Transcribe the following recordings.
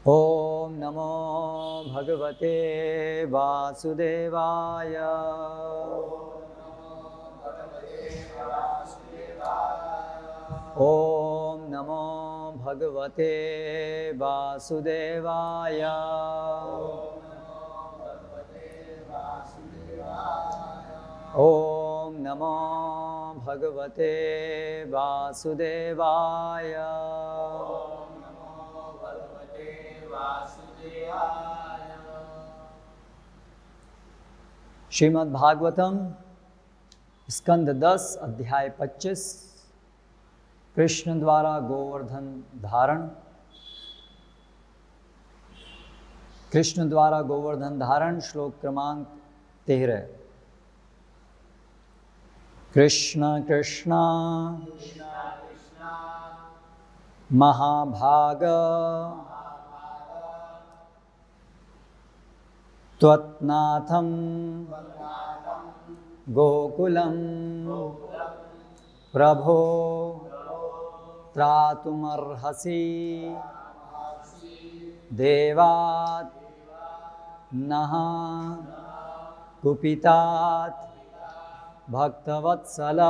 ओम नमो भगवते वासुदेवाय। ओम नमो भगवते वासुदेवाय। ओम नमो भगवते वासुदेवाय। श्रीमद् भागवतम स्कंद 10 अध्याय 25 कृष्ण द्वारा गोवर्धन धारण। कृष्ण द्वारा गोवर्धन धारण श्लोक क्रमांक 13। कृष्ण कृष्ण महाभाग त्वत्नाथं गोकुलं प्रभो त्रातुमर्हसि देवात् नः कुपितात् भक्तवत्सल।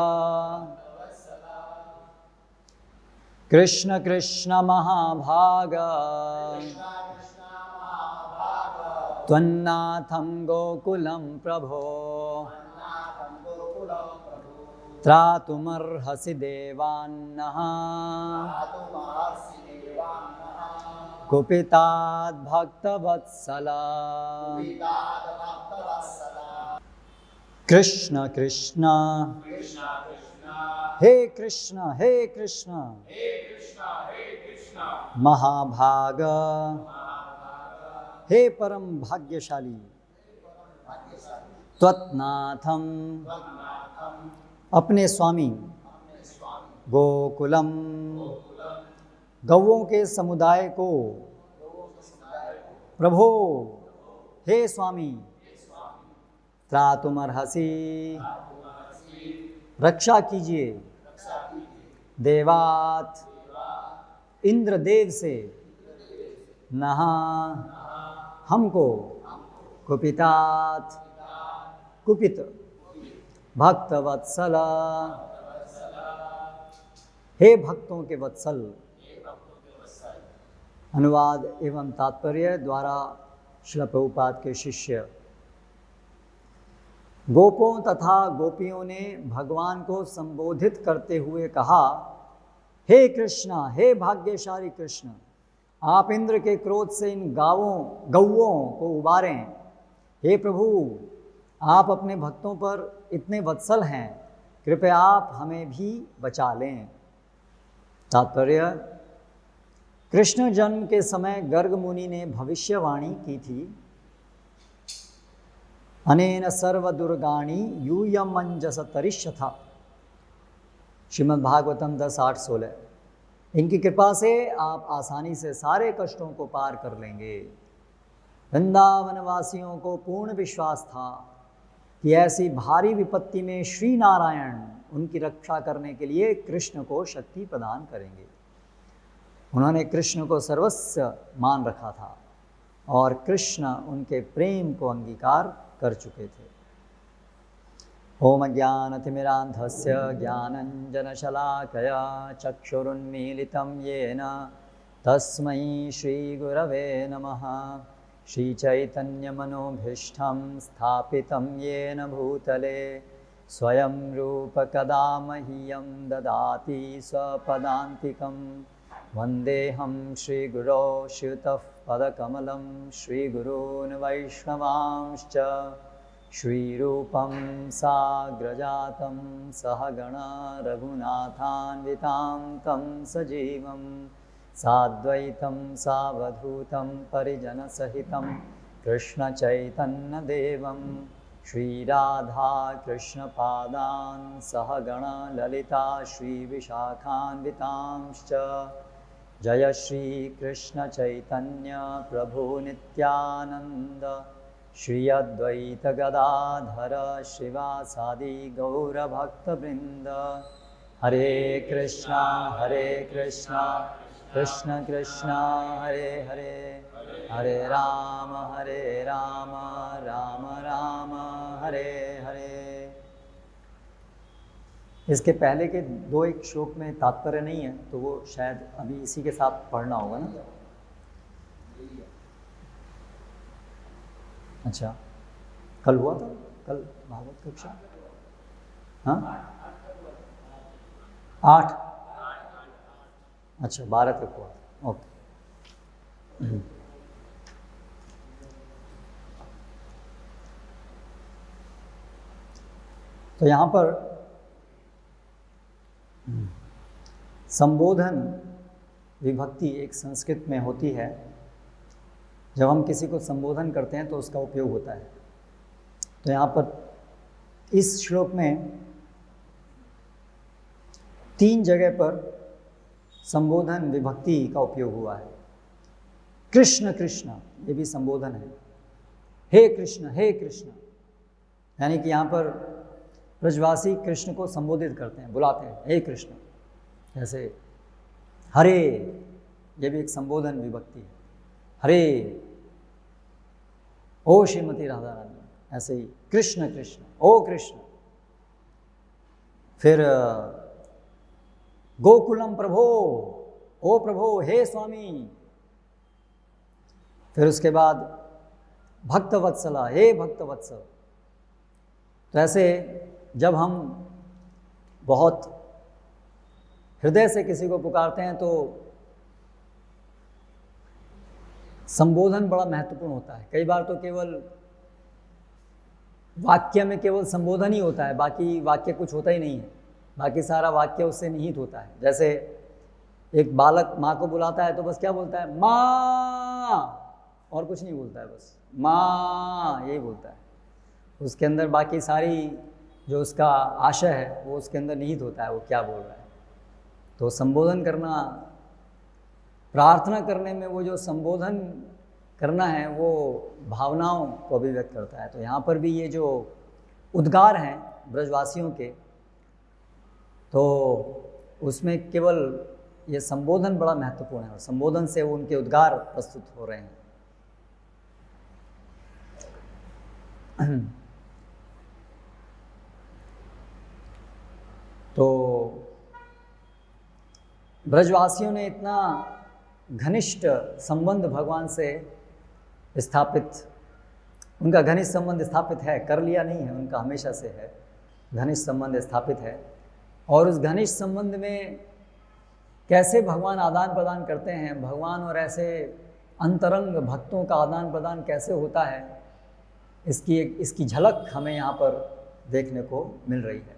कृष्ण कृष्ण महाभाग त्वन्नाथं गोकुलं प्रभो त्रातुमर्हसि देवान्नः कुपिताद् भक्तवत्सल। कृष्ण कृष्ण हे कृष्ण हे कृष्ण महाभाग हे परम भाग्यशाली त्वत्नाथम अपने स्वामी गोकुलम गौओं के समुदाय को प्रभो हे स्वामी त्रातुमर्हसि रक्षा कीजिए देवात इंद्रदेव से नः हमको कुपितात कुपित भक्तवत्सल हे भक्तों के वत्सल। अनुवाद एवं तात्पर्य द्वारा श्रील प्रभुपाद के शिष्य। गोपों तथा गोपियों ने भगवान को संबोधित करते हुए कहा, हे कृष्ण हे भाग्यशाली कृष्ण, आप इंद्र के क्रोध से इन गौओं को उबारें। हे प्रभु, आप अपने भक्तों पर इतने वत्सल हैं, कृपया आप हमें भी बचा लें। तात्पर्य, कृष्ण जन्म के समय गर्ग मुनि ने भविष्यवाणी की थी, अनेन सर्वदुर्गाणि यूयमंजस तरिष्यथा। श्रीमद् भागवतम 10:8-16। इनकी कृपा से आप आसानी से सारे कष्टों को पार कर लेंगे। वृंदावन वासियों को पूर्ण विश्वास था कि ऐसी भारी विपत्ति में श्री नारायण उनकी रक्षा करने के लिए कृष्ण को शक्ति प्रदान करेंगे। उन्होंने कृष्ण को सर्वस्व मान रखा था और कृष्ण उनके प्रेम को अंगीकार कर चुके थे। ओम ज्ञानतिमिरान्धस्य ज्ञानञ्जनशलाकया चक्षुरुन्मीलितं येन तस्मै श्रीगुरवे नमः। श्रीचैतन्यमनोभीष्टं स्थापितं येन भूतले स्वयं रूप कदा मह्यं ददाति स्वपदान्तिकं। वन्देऽहं श्रीगुरो श्रुतः पदकमलं श्रीगुरून् वैष्णवांश्च। श्रीरूपं साग्रजातं सहगणा रघुनाथान्वितां तं सजीवं साद्वैतं सावधूतं परिजनसहितं कृष्णचैतन्यदेवं श्रीराधा कृष्णपादान् सहगणा ललिता श्रीविशाखान्वितांश्च। जय श्रीकृष्ण चैतन्य प्रभु नित्यानन्द श्री अद्वैत गदाधर श्रीवासादि गौरभक्तवृंद। हरे कृष्णा कृष्ण कृष्ण हरे हरे, राम राम राम हरे हरे। इसके पहले के दो एक श्लोक में तात्पर्य नहीं है, तो वो शायद अभी इसी के साथ पढ़ना होगा ना। अच्छा, कल हुआ था, कल भागवत कक्षा, हाँ 8, अच्छा 12 तक हुआ, ओके। तो यहाँ पर संबोधन विभक्ति एक संस्कृत में होती है। जब हम किसी को संबोधन करते हैं तो उसका उपयोग होता है। तो यहाँ पर इस श्लोक में 3 जगह पर संबोधन विभक्ति का उपयोग हुआ है। कृष्ण कृष्ण, ये भी संबोधन है। हे कृष्ण, हे कृष्ण, यानी कि यहाँ पर ब्रजवासी कृष्ण को संबोधित करते हैं, बुलाते हैं, हे कृष्ण। जैसे हरे, ये भी एक संबोधन विभक्ति है। हरे, ओ श्रीमती राधा रानी, ऐसे ही कृष्ण कृष्ण, ओ कृष्ण। फिर गोकुलम प्रभो, ओ प्रभो, हे स्वामी। फिर उसके बाद भक्तवत्सला, हे भक्तवत्सल। तो ऐसे जब हम बहुत हृदय से किसी को पुकारते हैं तो संबोधन बड़ा महत्वपूर्ण होता है। कई बार तो केवल वाक्य में केवल संबोधन ही होता है, बाकी वाक्य कुछ होता ही नहीं है, बाकी सारा वाक्य उससे निहित होता है। जैसे एक बालक माँ को बुलाता है तो बस क्या बोलता है, माँ, और कुछ नहीं बोलता है, बस माँ यही बोलता है। उसके अंदर बाकी सारी जो उसका आशय है वो उसके अंदर निहित होता है, वो क्या बोल रहा है। तो संबोधन करना, प्रार्थना करने में वो जो संबोधन करना है वो भावनाओं को अभिव्यक्त करता है। तो यहाँ पर भी ये जो उद्गार हैं ब्रजवासियों के, तो उसमें केवल ये संबोधन बड़ा महत्वपूर्ण है और संबोधन से वो उनके उद्गार प्रस्तुत हो रहे हैं। तो ब्रजवासियों ने इतना घनिष्ठ संबंध भगवान से स्थापित, उनका घनिष्ठ संबंध स्थापित है, कर लिया नहीं है, उनका हमेशा से है, घनिष्ठ संबंध स्थापित है। और उस घनिष्ठ संबंध में कैसे भगवान आदान प्रदान करते हैं, भगवान और ऐसे अंतरंग भक्तों का आदान प्रदान कैसे होता है, इसकी झलक हमें यहाँ पर देखने को मिल रही है।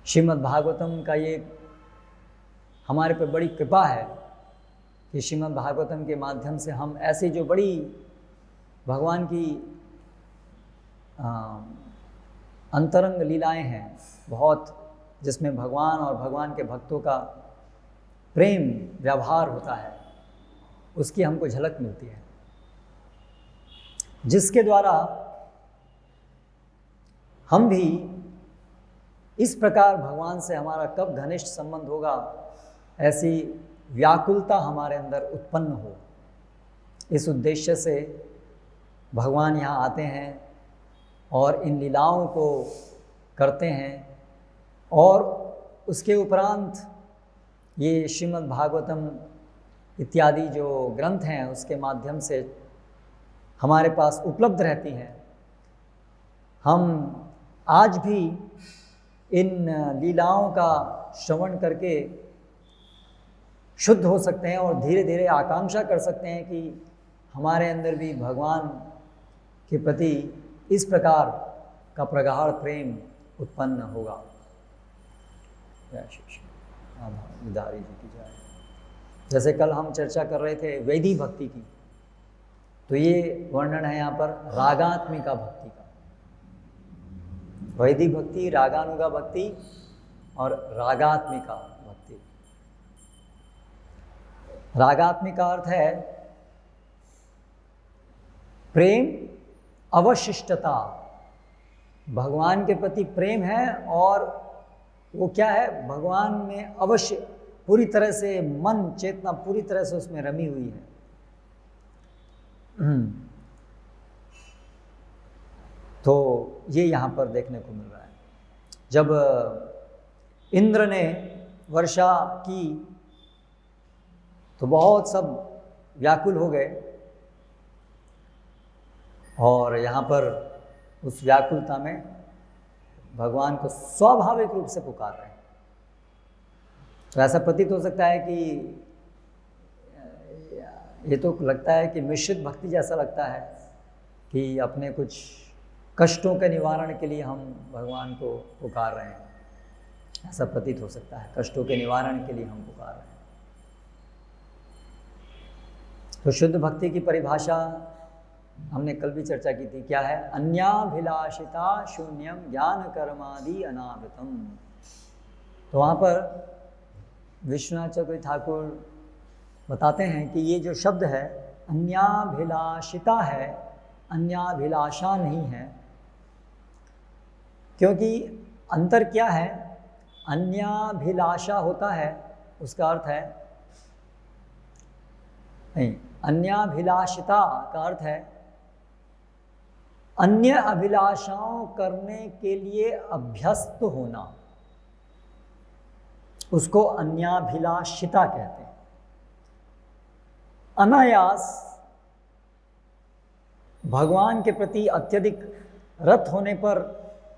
श्रीमद् भागवतम का ये हमारे पर बड़ी कृपा है कि श्रीमद् भागवतम के माध्यम से हम ऐसी जो बड़ी भगवान की अंतरंग लीलाएं हैं, बहुत, जिसमें भगवान और भगवान के भक्तों का प्रेम व्यवहार होता है, उसकी हमको झलक मिलती है, जिसके द्वारा हम भी इस प्रकार भगवान से हमारा कब घनिष्ठ संबंध होगा, ऐसी व्याकुलता हमारे अंदर उत्पन्न हो। इस उद्देश्य से भगवान यहाँ आते हैं और इन लीलाओं को करते हैं। और उसके उपरांत ये श्रीमद् भागवतम इत्यादि जो ग्रंथ हैं उसके माध्यम से हमारे पास उपलब्ध रहती हैं। हम आज भी इन लीलाओं का श्रवण करके शुद्ध हो सकते हैं और धीरे धीरे आकांक्षा कर सकते हैं कि हमारे अंदर भी भगवान के प्रति इस प्रकार का प्रगाढ़ प्रेम उत्पन्न होगा। जय श्री कृष्ण, गिरधारी जी की जय। जैसे कल हम चर्चा कर रहे थे वैदिक भक्ति की, तो ये वर्णन है यहाँ पर रागात्मिका भक्ति का। वैदिक भक्ति, रागानुगा भक्ति और रागात्मिका भक्ति। रागात्मिका अर्थ है प्रेम अवशिष्टता, भगवान के प्रति प्रेम है और वो क्या है, भगवान में अवश्य पूरी तरह से मन चेतना पूरी तरह से उसमें रमी हुई है। तो ये यहाँ पर देखने को मिल रहा है। जब इंद्र ने वर्षा की तो बहुत सब व्याकुल हो गए, और यहाँ पर उस व्याकुलता में भगवान को स्वाभाविक रूप से पुकार रहे हैं। तो ऐसा प्रतीत हो सकता है कि ये तो लगता है कि मिश्रित भक्ति जैसा लगता है कि अपने कुछ कष्टों के निवारण के लिए हम भगवान को पुकार रहे हैं, ऐसा प्रतीत हो सकता है। कष्टों के निवारण के लिए हम पुकार रहे हैं। तो शुद्ध भक्ति की परिभाषा हमने कल भी चर्चा की थी, क्या है? अन्याभिलाषिता शून्यम ज्ञान कर्मादि अनावृतम। तो वहाँ पर विश्वनाथ चक्रवर्ती ठाकुर बताते हैं कि ये जो शब्द है अन्याभिलाषिता है, अन्याभिलाषा नहीं है, क्योंकि अंतर क्या है? अन्याभिलाषा होता है, उसका अर्थ है नहीं, अन्याभिलाषिता का अर्थ है अन्य अभिलाषाओं करने के लिए अभ्यस्त होना, उसको अन्याभिलाषिता कहते हैं। अनायास भगवान के प्रति अत्यधिक रत होने पर,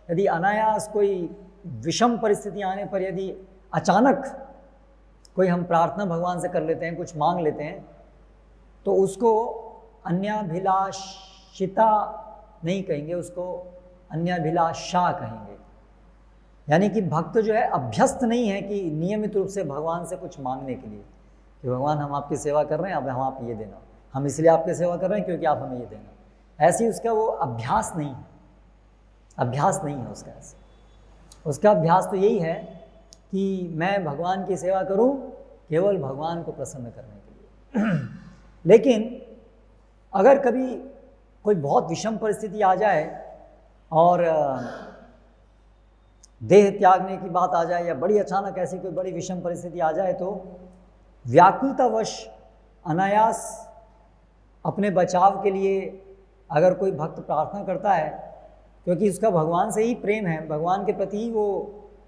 यदि अनायास कोई विषम परिस्थिति आने पर, यदि अचानक कोई हम प्रार्थना भगवान से कर लेते हैं, कुछ मांग लेते हैं, तो उसको अन्याभिलाषिता नहीं कहेंगे, उसको अन्याभिलाषा कहेंगे। यानी कि भक्त जो है अभ्यस्त नहीं है कि नियमित रूप से भगवान से कुछ मांगने के लिए कि भगवान हम आपकी सेवा कर रहे हैं, अब हम आप ये देना, हम इसलिए आपकी सेवा कर रहे हैं क्योंकि आप हमें ये देना। ऐसी उसका वो अभ्यास नहीं है, अभ्यास नहीं है उसका। ऐसे उसका अभ्यास तो यही है कि मैं भगवान की सेवा करूं केवल भगवान को प्रसन्न करने के लिए। लेकिन अगर कभी कोई बहुत विषम परिस्थिति आ जाए और देह त्यागने की बात आ जाए, या बड़ी अचानक ऐसी कोई बड़ी विषम परिस्थिति आ जाए, तो व्याकुलतावश अनायास अपने बचाव के लिए अगर कोई भक्त प्रार्थना करता है, क्योंकि उसका भगवान से ही प्रेम है, भगवान के प्रति ही वो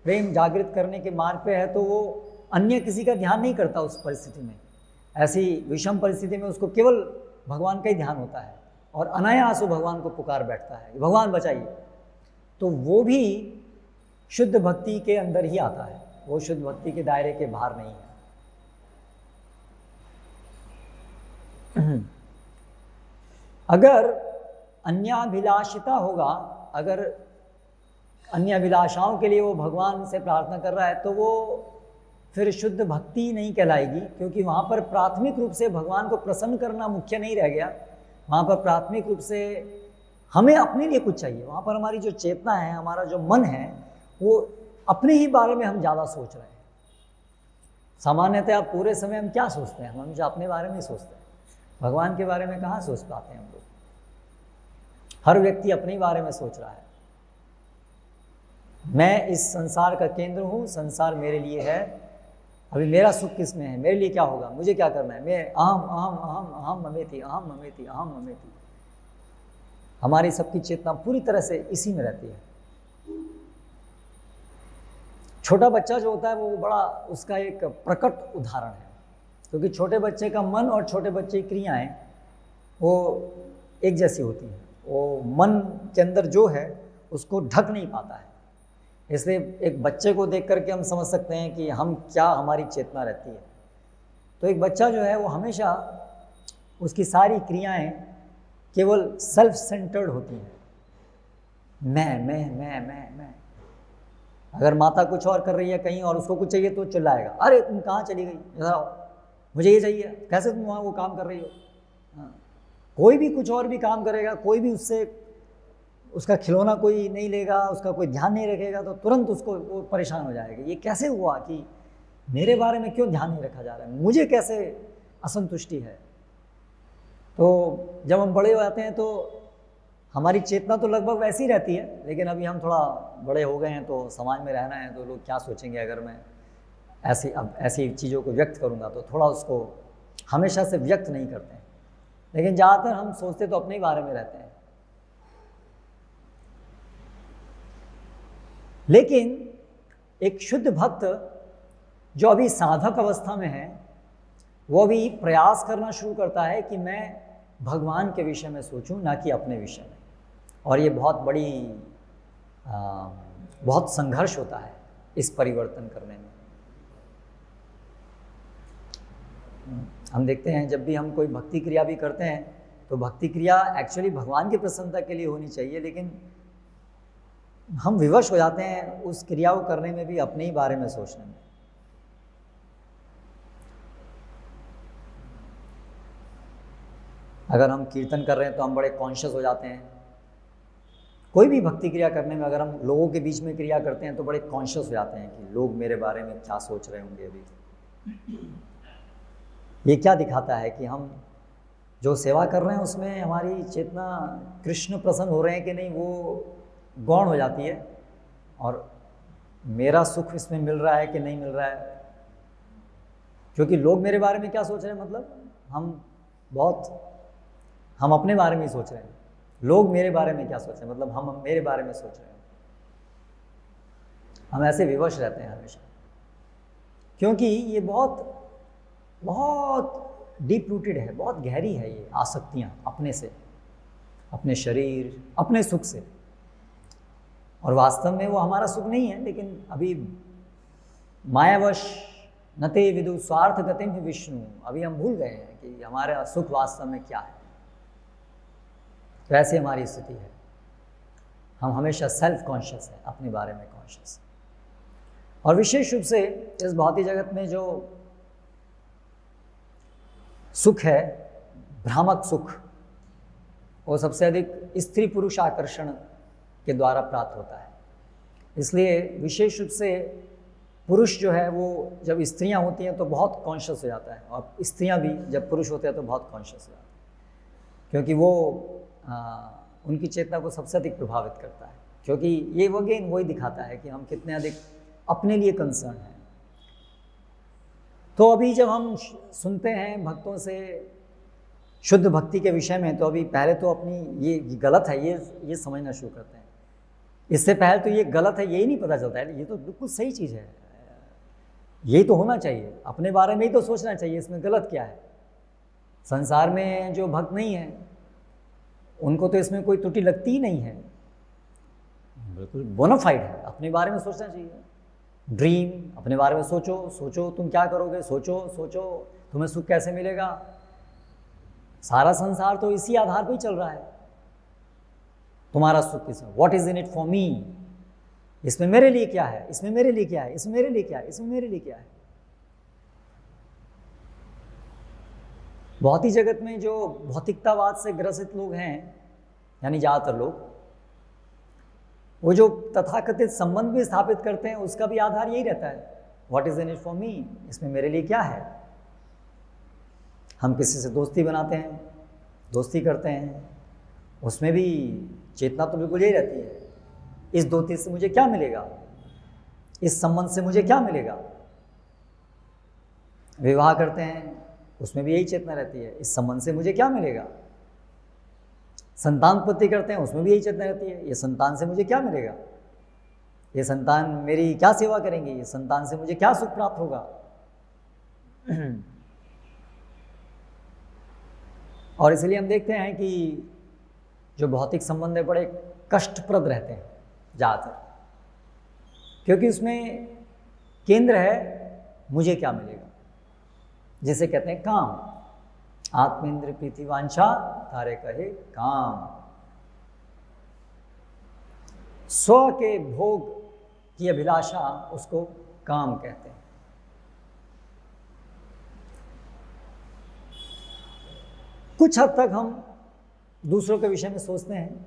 प्रेम जागृत करने के मार्ग पे है, तो वो अन्य किसी का ध्यान नहीं करता उस परिस्थिति में। ऐसी विषम परिस्थिति में उसको केवल भगवान का ही ध्यान होता है और अनायास वो भगवान को पुकार बैठता है, भगवान बचाइए। तो वो भी शुद्ध भक्ति के अंदर ही आता है, वो शुद्ध भक्ति के दायरे के बाहर नहीं है। अगर अन्याभिलाषिता होगा, अगर अन्य अभिलाषाओं के लिए वो भगवान से प्रार्थना कर रहा है, तो वो फिर शुद्ध भक्ति नहीं कहलाएगी, क्योंकि वहाँ पर प्राथमिक रूप से भगवान को प्रसन्न करना मुख्य नहीं रह गया। वहाँ पर प्राथमिक रूप से हमें अपने लिए कुछ चाहिए। वहाँ पर हमारी जो चेतना है, हमारा जो मन है, वो अपने ही बारे में हम ज़्यादा सोच रहे हैं। सामान्यतः आप पूरे समय हम क्या सोचते हैं? हम हमेशा अपने बारे में ही सोचते हैं, भगवान के बारे में कहाँ सोच पाते हैं हम लोग। हर व्यक्ति अपने ही बारे में सोच रहा है। मैं इस संसार का केंद्र हूँ, संसार मेरे लिए है, अभी मेरा सुख किस में है, मेरे लिए क्या होगा, मुझे क्या करना है, मैं अहम अहम अहम अहम ममेति अहम ममेति अहम ममेति। हमारी सबकी चेतना पूरी तरह से इसी में रहती है। छोटा बच्चा जो होता है वो बड़ा उसका एक प्रकट उदाहरण है, क्योंकि छोटे बच्चे का मन और छोटे बच्चे की क्रियाएं वो एक जैसी होती हैं। वो मन के अंदर जो है उसको ढक नहीं पाता है, इसलिए एक बच्चे को देख करके हम समझ सकते हैं कि हम क्या, हमारी चेतना रहती है। तो एक बच्चा जो है वो हमेशा उसकी सारी क्रियाएं केवल सेल्फ सेंटर्ड होती हैं। मैं। अगर माता कुछ और कर रही है कहीं और उसको कुछ चाहिए तो चिल्लाएगा, अरे तुम कहाँ चली गई, इधर आओ, मुझे ये चाहिए। कैसे तुम वहाँ वो काम कर रही हो? कोई भी कुछ और भी काम करेगा, कोई भी उससे उसका खिलौना कोई नहीं लेगा, उसका कोई ध्यान नहीं रखेगा, तो तुरंत उसको वो परेशान हो जाएगा। ये कैसे हुआ कि मेरे बारे में क्यों ध्यान नहीं रखा जा रहा है, मुझे कैसे असंतुष्टि है। तो जब हम बड़े हो जाते हैं तो हमारी चेतना तो लगभग वैसी रहती है, लेकिन अभी हम थोड़ा बड़े हो गए हैं तो समाज में रहना है, तो लोग क्या सोचेंगे अगर मैं ऐसी चीज़ों को व्यक्त करूँगा, तो थोड़ा उसको हमेशा से व्यक्त नहीं करते हैं। लेकिन ज़्यादातर हम सोचते तो अपने ही बारे में रहते हैं। लेकिन एक शुद्ध भक्त जो अभी साधक अवस्था में है, वो भी प्रयास करना शुरू करता है कि मैं भगवान के विषय में सोचूं, ना कि अपने विषय में। और ये बहुत संघर्ष होता है इस परिवर्तन करने में। हम देखते हैं जब भी हम कोई भक्ति क्रिया भी करते हैं तो भक्ति क्रिया एक्चुअली भगवान की प्रसन्नता के लिए होनी चाहिए, लेकिन हम विवश हो जाते हैं उस क्रिया को करने में भी अपने ही बारे में सोचने में। अगर हम कीर्तन कर रहे हैं तो हम बड़े कॉन्शियस हो जाते हैं। कोई भी भक्ति क्रिया करने में अगर हम लोगों के बीच में क्रिया करते हैं तो बड़े कॉन्शियस हो जाते हैं कि लोग मेरे बारे में क्या सोच रहे होंगे अभी। ये क्या दिखाता है कि हम जो सेवा कर रहे हैं उसमें हमारी चेतना कृष्ण प्रसन्न हो रहे हैं कि नहीं, वो गौण हो जाती है। और मेरा सुख इसमें मिल रहा है कि नहीं मिल रहा है, क्योंकि लोग मेरे बारे में क्या सोच रहे हैं, मतलब हम अपने बारे में ही सोच रहे हैं। लोग मेरे बारे में क्या सोच रहे हैं, मतलब हम मेरे बारे में सोच रहे हैं। हम ऐसे विवश रहते हैं हमेशा, क्योंकि ये बहुत डीप रूटेड है, बहुत गहरी है ये आसक्तियाँ अपने से, अपने शरीर, अपने सुख से। और वास्तव में वो हमारा सुख नहीं है, लेकिन अभी मायावश नते विदु स्वार्थ गतिम ही विष्णु, अभी हम भूल गए हैं कि हमारा सुख वास्तव में क्या है। तो ऐसी हमारी स्थिति है, हम हमेशा सेल्फ कॉन्शियस है, अपने बारे में कॉन्शियस। और विशेष रूप से इस भौतिक जगत में जो सुख है, भ्रामक सुख, वो सबसे अधिक स्त्री पुरुष आकर्षण के द्वारा प्राप्त होता है। इसलिए विशेष रूप से पुरुष जो है वो जब स्त्रियां होती हैं तो बहुत कॉन्शियस हो जाता है, और स्त्रियां भी जब पुरुष होते हैं तो बहुत कॉन्शियस हो जाते हैं, क्योंकि वो उनकी चेतना को सबसे अधिक प्रभावित करता है। क्योंकि ये वही दिखाता है कि हम कितने अधिक अपने लिए कंसर्न हैं। तो अभी जब हम सुनते हैं भक्तों से शुद्ध भक्ति के विषय में, तो अभी पहले तो अपनी ये गलत है ये समझना शुरू करते हैं। इससे पहले तो ये गलत है यही नहीं पता चलता है, ये तो बिल्कुल सही चीज़ है, यही तो होना चाहिए, अपने बारे में ही तो सोचना चाहिए, इसमें गलत क्या है। संसार में जो भक्त नहीं है उनको तो इसमें कोई त्रुटि लगती ही नहीं है, बिल्कुल बोनाफाइड है, अपने बारे में सोचना चाहिए। ड्रीम, अपने बारे में सोचो तुम क्या करोगे, सोचो तुम्हें सुख कैसे मिलेगा। सारा संसार तो इसी आधार पर ही चल रहा है, तुम्हारा सुख किस, what is in it for me, इसमें मेरे लिए क्या है, इसमें मेरे लिए क्या है, इसमें मेरे लिए क्या है, इसमें मेरे लिए क्या है। भौतिक जगत में जो भौतिकतावाद से ग्रसित लोग हैं, यानी ज़्यादातर लोग, वो जो तथाकथित संबंध भी स्थापित करते हैं, उसका भी आधार यही रहता है, what is in it for me, इसमें मेरे लिए क्या है। हम किसी से दोस्ती बनाते हैं, दोस्ती करते हैं, उसमें भी चेतना तो बिल्कुल यही रहती है, इस दोस्ती से मुझे क्या मिलेगा, इस संबंध से मुझे क्या मिलेगा। विवाह करते हैं, उसमें भी यही चेतना रहती है, इस संबंध से मुझे क्या मिलेगा। संतान उत्पत्ति करते हैं, उसमें भी यही चेतना रहती है, ये संतान से मुझे क्या मिलेगा, ये संतान मेरी क्या सेवा करेंगे, ये संतान से मुझे क्या सुख प्राप्त होगा। और इसलिए हम देखते हैं कि जो भौतिक संबंध है बड़े कष्टप्रद रहते हैं ज़्यादातर, क्योंकि उसमें केंद्र है मुझे क्या मिलेगा, जिसे कहते हैं काम। आत्मेंद्र प्रीति वांछा तारे कहे काम, स्व के भोग की अभिलाषा उसको काम कहते हैं। कुछ हद तक हम दूसरों के विषय में सोचते हैं,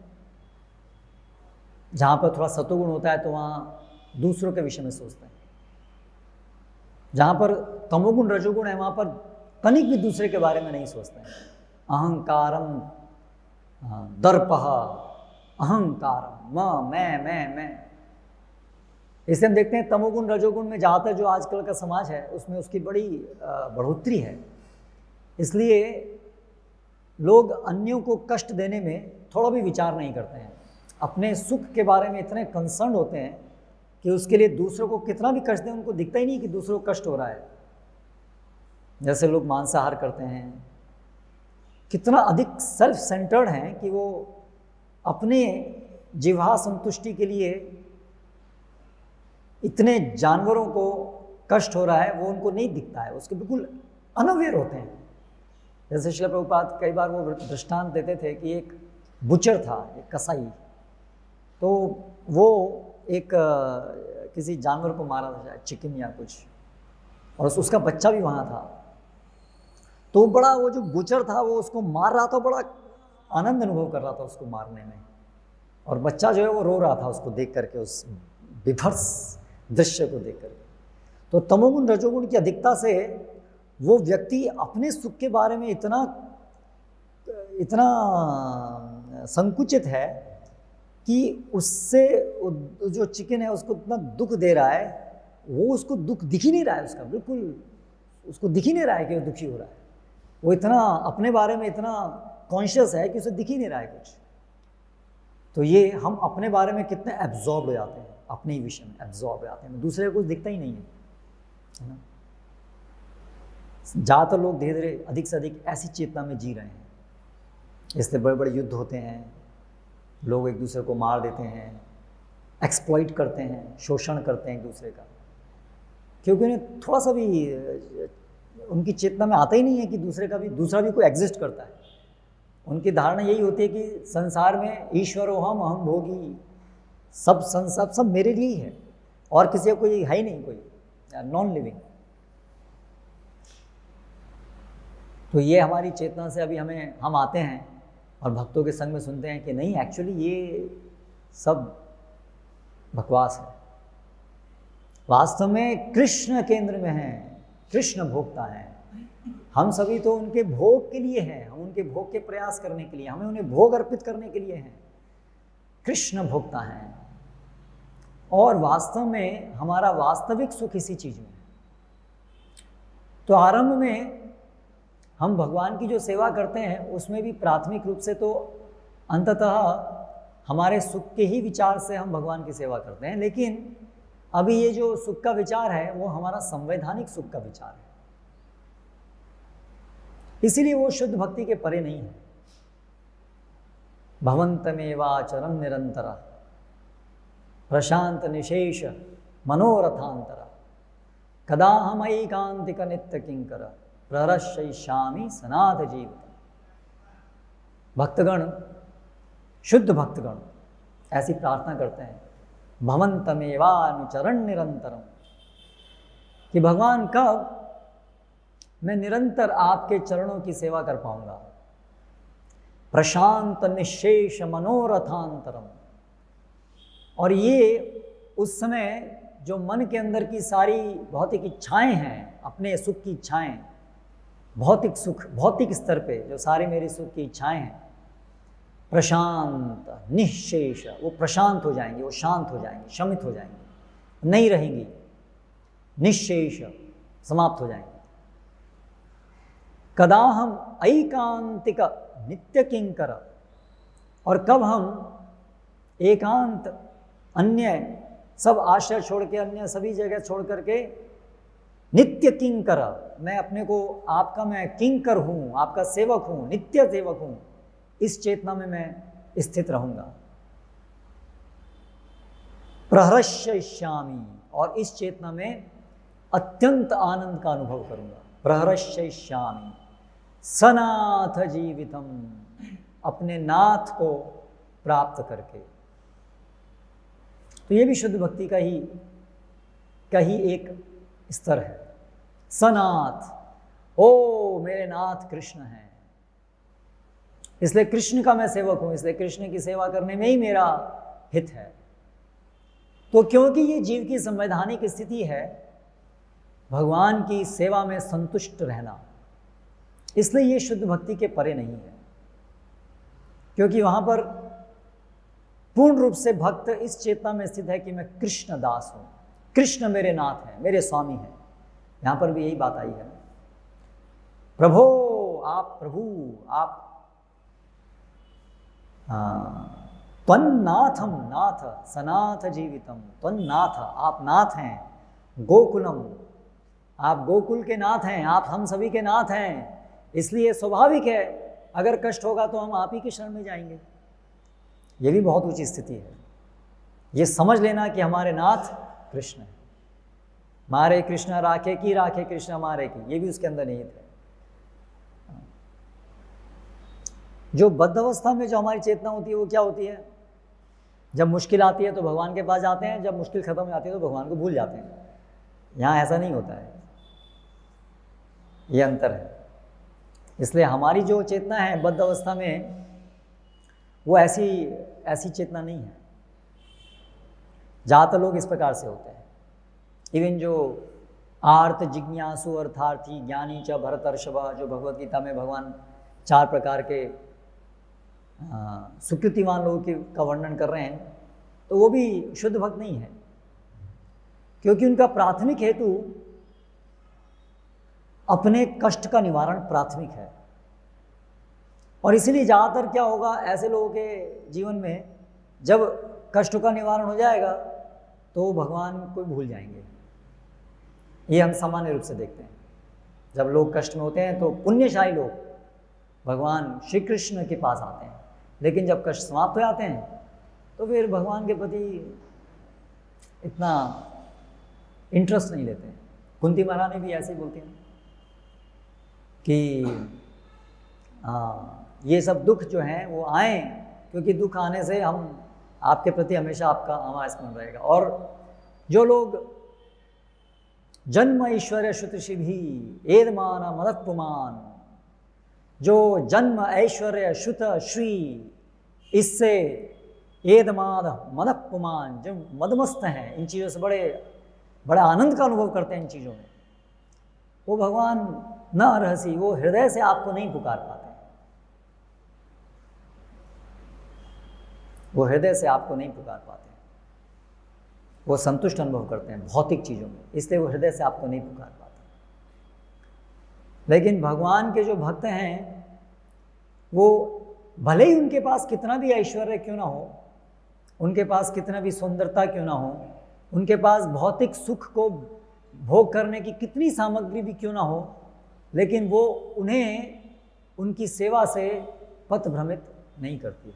जहाँ पर थोड़ा सत्वगुण होता है तो वहाँ दूसरों के विषय में सोचते हैं। जहाँ पर तमोगुण रजोगुण है वहाँ पर तनिक भी दूसरे के बारे में नहीं सोचते हैं। अहंकारम दर्पः अहंकारम मैं। इसे हम देखते हैं तमोगुण रजोगुण में ज़्यादातर जो आजकल का समाज है उसमें उसकी बड़ी बढ़ोतरी है। इसलिए लोग अन्यों को कष्ट देने में थोड़ा भी विचार नहीं करते हैं, अपने सुख के बारे में इतने कंसर्न होते हैं कि उसके लिए दूसरों को कितना भी कष्ट दें उनको दिखता ही नहीं कि दूसरों को कष्ट हो रहा है। जैसे लोग मांसाहार करते हैं, कितना अधिक सेल्फ सेंटर्ड हैं कि वो अपने जिह्वा संतुष्टि के लिए इतने जानवरों को कष्ट हो रहा है वो उनको नहीं दिखता है, उसके बिल्कुल अनअवेयर होते हैं। जैसे श्रील प्रभुपाद कई बार वो दृष्टांत देते थे कि एक बुचर था, एक कसाई, तो वो एक किसी जानवर को मारा था, शायद चिकन या कुछ, और उसका बच्चा भी वहाँ था। तो बड़ा वो जो बुचर था वो उसको मार रहा था, बड़ा आनंद अनुभव कर रहा था उसको मारने में, और बच्चा जो है वो रो रहा था उसको देख करके, उस विभत्स दृश्य को देख करके। तो तमोगुण रजोगुण की अधिकता से वो व्यक्ति अपने सुख के बारे में इतना संकुचित है कि उससे जो चिकन है उसको इतना दुख दे रहा है, वो उसको दुख दिख ही नहीं रहा है, उसका बिल्कुल उसको दिख ही नहीं रहा है कि वो दुखी हो रहा है। वो इतना अपने बारे में इतना कॉन्शियस है कि उसे दिख ही नहीं रहा है कुछ। तो ये हम अपने बारे में कितने एब्जॉर्ब हो जाते हैं, अपने ही विषय में एब्जॉर्ब हो जाते हैं, दूसरे को कुछ दिखता ही नहीं है ना। ज़्यादातर लोग धीरे धीरे अधिक से अधिक ऐसी चेतना में जी रहे हैं, इसलिए बड़े बड़े युद्ध होते हैं, लोग एक दूसरे को मार देते हैं, एक्सप्लॉइट करते हैं, शोषण करते हैं एक दूसरे का, क्योंकि उन्हें थोड़ा सा भी उनकी चेतना में आता ही नहीं है कि दूसरा भी कोई एग्जिस्ट करता है। उनकी धारणा यही होती है कि संसार में ईश्वरोहम अहम भोगी, सब मेरे लिए ही है और किसी का कोई है ही नहीं, कोई नॉन लिविंग। तो ये हमारी चेतना से अभी हम आते हैं और भक्तों के संग में सुनते हैं कि नहीं, एक्चुअली ये सब बकवास है। वास्तव में कृष्ण केंद्र में है, कृष्ण भोक्ता है, हम सभी तो उनके भोग के लिए हैं, हम उनके भोग के प्रयास करने के लिए, हमें उन्हें भोग अर्पित करने के लिए हैं। कृष्ण भोक्ता है और वास्तव में हमारा वास्तविक सुख इसी चीज में है। तो आरंभ में हम भगवान की जो सेवा करते हैं उसमें भी प्राथमिक रूप से तो अंततः हमारे सुख के ही विचार से हम भगवान की सेवा करते हैं, लेकिन अभी ये जो सुख का विचार है वो हमारा संवैधानिक सुख का विचार है, इसीलिए वो शुद्ध भक्ति के परे नहीं है। भवन्तमेवाचरन् निरंतर प्रशांत निशेष मनोरथांतर कदा हम ऐकांतिक नित्य किंकर प्रहर्षयिष्यामि सनाथ जीवित। भक्तगण, शुद्ध भक्तगण ऐसी प्रार्थना करते हैं, भवन्तमेवानुचरन् निरंतरम, कि भगवान कब मैं निरंतर आपके चरणों की सेवा कर पाऊंगा। प्रशांत निशेष मनोरथांतरम, और ये उस समय जो मन के अंदर की सारी भौतिक इच्छाएं हैं, अपने सुख की इच्छाएं, भौतिक सुख, भौतिक स्तर पे जो सारी मेरी सुख की इच्छाएं हैं, प्रशांत निशेष, वो प्रशांत हो जाएंगी, वो शांत हो जाएंगी, शमित हो जाएंगी, नहीं रहेंगी, निशेष समाप्त हो जाएंगी। कदा हम ऐकांतिक नित्य किंकर, और कब हम एकांत, अन्य सब आश्रय छोड़ के, अन्य सभी जगह छोड़ करके नित्य किंकर, मैं अपने को आपका, मैं किंकर हूँ, आपका सेवक हूँ, नित्य सेवक हूँ, इस चेतना में मैं स्थित रहूँगा। प्रहर्षयिष्यामि, और इस चेतना में अत्यंत आनंद का अनुभव करूँगा। प्रहर्षयिष्यामि सनाथ जीवितम, अपने नाथ को प्राप्त करके। तो ये भी शुद्ध भक्ति का ही एक स्तर है। सनाथ, ओ मेरे नाथ कृष्ण हैं, इसलिए कृष्ण का मैं सेवक हूं, इसलिए कृष्ण की सेवा करने में ही मेरा हित है। तो क्योंकि ये जीव की संवैधानिक स्थिति है भगवान की सेवा में संतुष्ट रहना, इसलिए ये शुद्ध भक्ति के परे नहीं है, क्योंकि वहां पर पूर्ण रूप से भक्त इस चेतना में स्थित है कि मैं कृष्ण दास हूं, कृष्ण मेरे नाथ हैं, मेरे स्वामी हैं। यहां पर भी यही बात आई है, प्रभो आप प्रभु, आप त्वन्नाथम नाथ सनाथ जीवितम, त्वन्नाथ आप नाथ हैं, गोकुलम आप गोकुल के नाथ हैं, आप हम सभी के नाथ हैं, इसलिए स्वाभाविक है अगर कष्ट होगा तो हम आप ही की शरण में जाएंगे। ये भी बहुत ऊंची स्थिति है, ये समझ लेना कि हमारे नाथ कृष्ण है। मारे कृष्ण राखे की राखे कृष्ण मारे की, ये भी उसके अंदर निहित है। जो बद्ध अवस्था में जो हमारी चेतना होती है वो क्या होती है? जब मुश्किल आती है तो भगवान के पास जाते हैं, जब मुश्किल खत्म हो जाती है तो भगवान को भूल जाते हैं। यहाँ ऐसा नहीं होता है, ये अंतर है। इसलिए हमारी जो चेतना है बद्ध अवस्था में वो ऐसी चेतना नहीं है। ज़्यादातर लोग इस प्रकार से होते हैं। इवन जो आर्त जिज्ञासु अर्थार्थी ज्ञानी च भरतर्षभ, जो भगवत गीता में भगवान 4 प्रकार के सुकृतिवान लोगों का वर्णन कर रहे हैं, तो वो भी शुद्ध भक्त नहीं है, क्योंकि उनका प्राथमिक हेतु अपने कष्ट का निवारण प्राथमिक है। और इसीलिए ज़्यादातर क्या होगा ऐसे लोगों के जीवन में, जब कष्ट का निवारण हो जाएगा तो भगवान को भूल जाएंगे। ये हम सामान्य रूप से देखते हैं। जब लोग कष्ट में होते हैं तो पुण्यशाली लोग भगवान श्री कृष्ण के पास आते हैं, लेकिन जब कष्ट समाप्त हो जाते हैं तो फिर भगवान के प्रति इतना इंटरेस्ट नहीं लेते हैं। कुंती महारानी भी ऐसे ही बोलती हैं कि ये सब दुख जो हैं वो आए, क्योंकि दुख आने से हम आपके प्रति हमेशा हमारा स्मरण रहेगा। और जो लोग जन्म ऐश्वर्य श्रुतिषि भी एदमान मदपुमान, जो जन्म ऐश्वर्य श्रुत श्री इससे एदमाद मदपुमान, जो मदमस्त हैं, इन चीज़ों से बड़ा आनंद का अनुभव करते हैं इन चीज़ों में, वो भगवान न रहसी, वो हृदय से आपको नहीं पुकार पाते, वो हृदय से आपको नहीं पुकार पाते। वो संतुष्ट अनुभव करते हैं भौतिक चीज़ों में, इसलिए वो हृदय से आपको नहीं पुकार पाते। लेकिन भगवान के जो भक्त हैं वो भले ही उनके पास कितना भी ऐश्वर्य क्यों ना हो, उनके पास कितना भी सुंदरता क्यों ना हो, उनके पास भौतिक सुख को भोग करने की कितनी सामग्री भी क्यों ना हो, लेकिन वो उन्हें उनकी सेवा से पथ भ्रमित नहीं करती।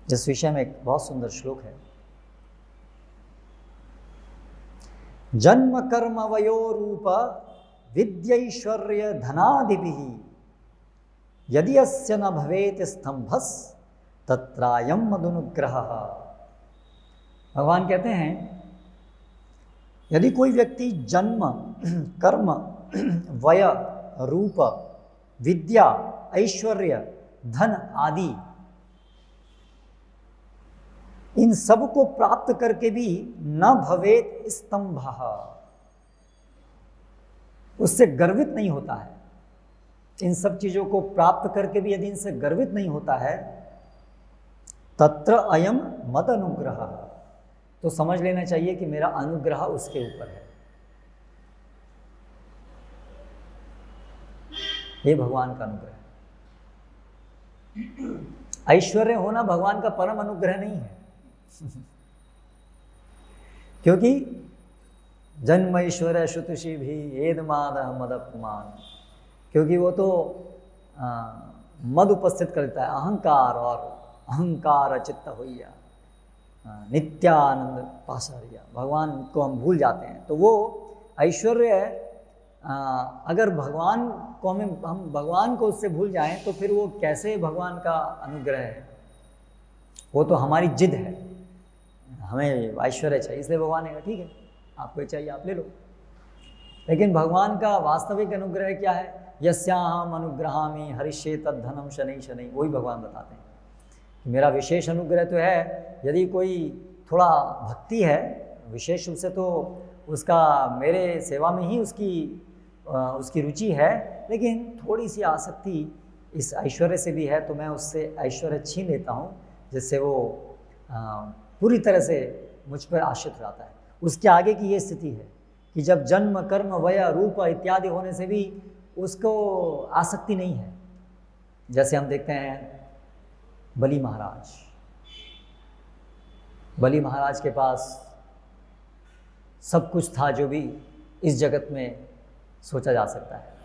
जिस विषय में एक बहुत सुंदर श्लोक है, जन्म कर्म वयो रूप विद्यैश्वर्य धनादिभिः यदि अस्य न भवेत स्तंभस तत्रायम मदनुग्रहः। भगवान कहते हैं यदि कोई व्यक्ति जन्म कर्म वय रूप विद्या ऐश्वर्य धन आदि इन सब को प्राप्त करके भी न भवेत स्तंभः, उससे गर्वित नहीं होता है, इन सब चीजों को प्राप्त करके भी यदि इनसे गर्वित नहीं होता है, तत्र अयम मद अनुग्रह, तो समझ लेना चाहिए कि मेरा अनुग्रह उसके ऊपर है। ये भगवान का अनुग्रह है। ऐश्वर्य होना भगवान का परम अनुग्रह नहीं है क्योंकि जन्म ऐश्वर्य श्रुतिषि भी एदमाद मदपुमान, क्योंकि वो तो मद उपस्थित करता है, अहंकार, और अहंकार चित्त होइया नित्यानंद पाशरिया, भगवान को हम भूल जाते हैं। तो वो ऐश्वर्य अगर भगवान को हम भगवान को उससे भूल जाएं तो फिर वो कैसे भगवान का अनुग्रह है? वो तो हमारी जिद है, हमें ऐश्वर्य चाहिए, इसलिए भगवान ने कहा ठीक है आपको चाहिए आप ले लो। लेकिन भगवान का वास्तविक अनुग्रह क्या है? यस्याहम अनुग्रहामि हरिष्ये तद्धनम शनै शनै, वही भगवान बताते हैं कि मेरा विशेष अनुग्रह तो है, यदि कोई थोड़ा भक्ति है विशेष रूप से तो उसका मेरे सेवा में ही उसकी रुचि है, लेकिन थोड़ी सी आसक्ति इस ऐश्वर्य से भी है तो मैं उससे ऐश्वर्य छीन लेता हूँ, जिससे वो पूरी तरह से मुझ पर आश्रित हो जाता है। उसके आगे की ये स्थिति है कि जब जन्म कर्म वय रूप इत्यादि होने से भी उसको आसक्ति नहीं है। जैसे हम देखते हैं बलि महाराज। बलि महाराज के पास सब कुछ था जो भी इस जगत में सोचा जा सकता है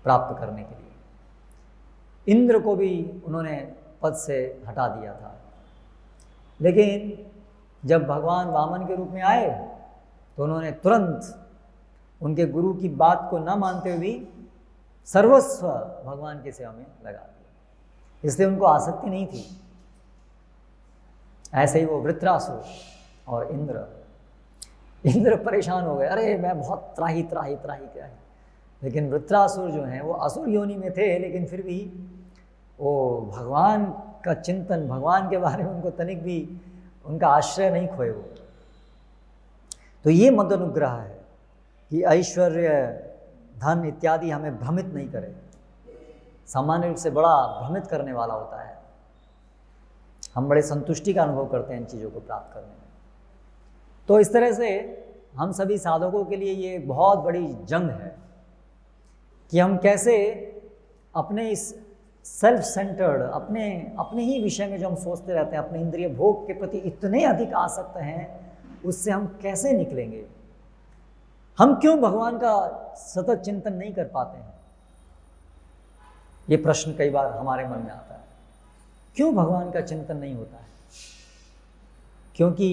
प्राप्त करने के लिए। इंद्र को भी उन्होंने पद से हटा दिया था, लेकिन जब भगवान वामन के रूप में आए तो उन्होंने तुरंत उनके गुरु की बात को न मानते हुए सर्वस्व भगवान की सेवा में लगा दिया, इसलिए उनको आसक्ति नहीं थी। ऐसे ही वो वृत्रासुर और इंद्र परेशान हो गए, अरे मैं बहुत त्राही क्या है। लेकिन वृत्रासुर जो हैं वो असुर योनि में थे, लेकिन फिर भी वो भगवान का चिंतन, भगवान के बारे में उनको तनिक भी उनका आश्रय नहीं खोए वो। तो ये मद अनुग्रह है कि ऐश्वर्य, धन इत्यादि हमें भ्रमित नहीं करे। सामान्य रूप से बड़ा भ्रमित करने वाला होता है, हम बड़े संतुष्टि का अनुभव करते हैं इन चीज़ों को प्राप्त करने में। तो इस तरह से हम सभी साधकों के लिए ये बहुत बड़ी जंग है कि हम कैसे अपने इस सेल्फ सेंटर्ड, अपने ही विषय में जो हम सोचते रहते हैं, अपने इंद्रिय भोग के प्रति इतने अधिक आसक्त हैं, उससे हम कैसे निकलेंगे। हम क्यों भगवान का सतत चिंतन नहीं कर पाते हैं, ये प्रश्न कई बार हमारे मन में आता है। क्यों भगवान का चिंतन नहीं होता है? क्योंकि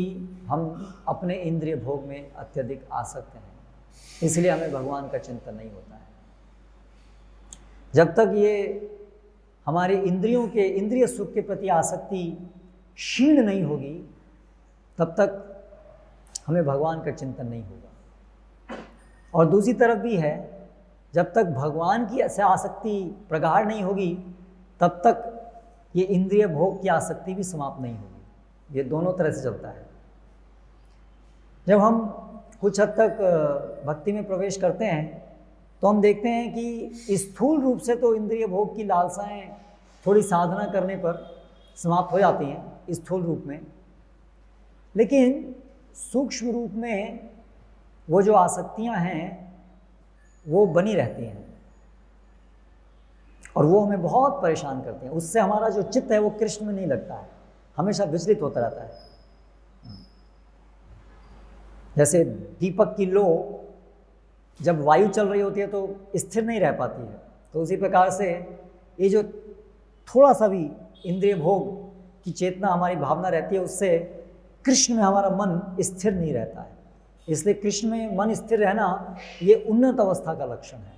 हम अपने इंद्रिय भोग में अत्यधिक आसक्त हैं, इसलिए हमें भगवान का चिंतन नहीं होता है। जब तक ये हमारे इंद्रियों के इंद्रिय सुख के प्रति आसक्ति क्षीण नहीं होगी, तब तक हमें भगवान का चिंतन नहीं होगा। और दूसरी तरफ भी है, जब तक भगवान की ऐसे आसक्ति प्रगाढ़ नहीं होगी, तब तक ये इंद्रिय भोग की आसक्ति भी समाप्त नहीं होगी। ये दोनों तरह से चलता है। जब हम कुछ हद तक भक्ति में प्रवेश करते हैं तो हम देखते हैं कि स्थूल रूप से तो इंद्रिय भोग की लालसाएं थोड़ी साधना करने पर समाप्त हो जाती हैं स्थूल रूप में, लेकिन सूक्ष्म रूप में वो जो आसक्तियां हैं वो बनी रहती हैं और वो हमें बहुत परेशान करते हैं। उससे हमारा जो चित्त है वो कृष्ण में नहीं लगता है, हमेशा विचलित होता रहता है। जैसे दीपक की लो जब वायु चल रही होती है तो स्थिर नहीं रह पाती है, तो उसी प्रकार से ये जो थोड़ा सा भी इंद्रिय भोग की चेतना हमारी भावना रहती है, उससे कृष्ण में हमारा मन स्थिर नहीं रहता है। इसलिए कृष्ण में मन स्थिर रहना ये उन्नत अवस्था का लक्षण है,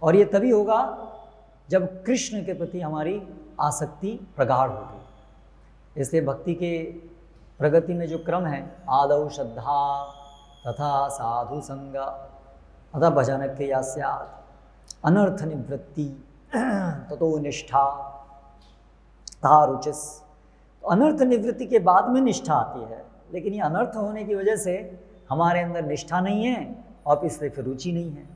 और ये तभी होगा जब कृष्ण के प्रति हमारी आसक्ति प्रगाढ़ होगी। इसलिए भक्ति के प्रगति में जो क्रम है, आदौ श्रद्धा तथा साधु संग अतः भजन क्रिया स्यात् अनर्थ निवृत्ति ततो निष्ठा तथा रुचिस। तो अनर्थ निवृत्ति के बाद में निष्ठा आती है, लेकिन ये अनर्थ होने की वजह से हमारे अंदर निष्ठा नहीं है और इसलिए फिर रुचि नहीं है।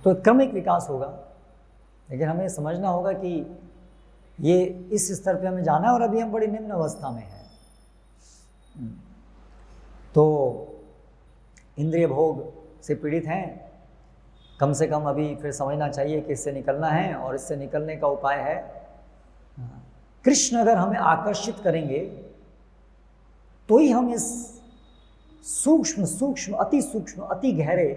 तो क्रमिक विकास होगा, लेकिन हमें समझना होगा कि ये इस स्तर पे हमें जाना है और अभी हम बड़ी निम्न अवस्था में हैं। तो इंद्रिय भोग से पीड़ित हैं, कम से कम अभी फिर समझना चाहिए कि इससे निकलना है, और इससे निकलने का उपाय है कृष्ण अगर हमें आकर्षित करेंगे तो ही हम इस सूक्ष्म सूक्ष्म अति गहरे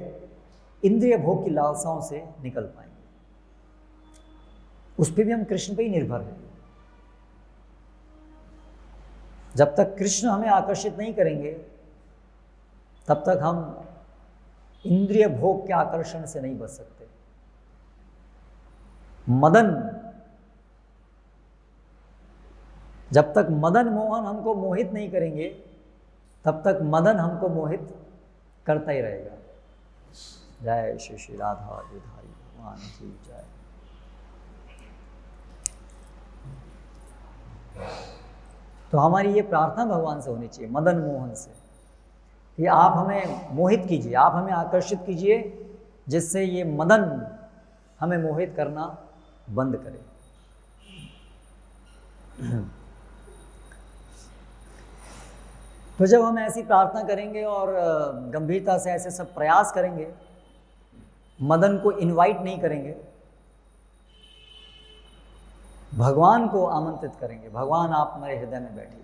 इंद्रिय भोग की लालसाओं से निकल पाएंगे। उस पर भी हम कृष्ण पे ही निर्भर हैं। जब तक कृष्ण हमें आकर्षित नहीं करेंगे तब तक हम इंद्रिय भोग के आकर्षण से नहीं बच सकते। जब तक मदन मोहन हमको मोहित नहीं करेंगे तब तक मदन हमको मोहित करता ही रहेगा। जय श्री श्री राधा गिरधारी भगवान की जय। तो हमारी ये प्रार्थना भगवान से होनी चाहिए, मदन मोहन से, कि आप हमें मोहित कीजिए, आप हमें आकर्षित कीजिए, जिससे ये मदन हमें मोहित करना बंद करे। तो जब हम ऐसी प्रार्थना करेंगे और गंभीरता से ऐसे सब प्रयास करेंगे, मदन को इनवाइट नहीं करेंगे, भगवान को आमंत्रित करेंगे, भगवान आप मेरे हृदय में बैठिए।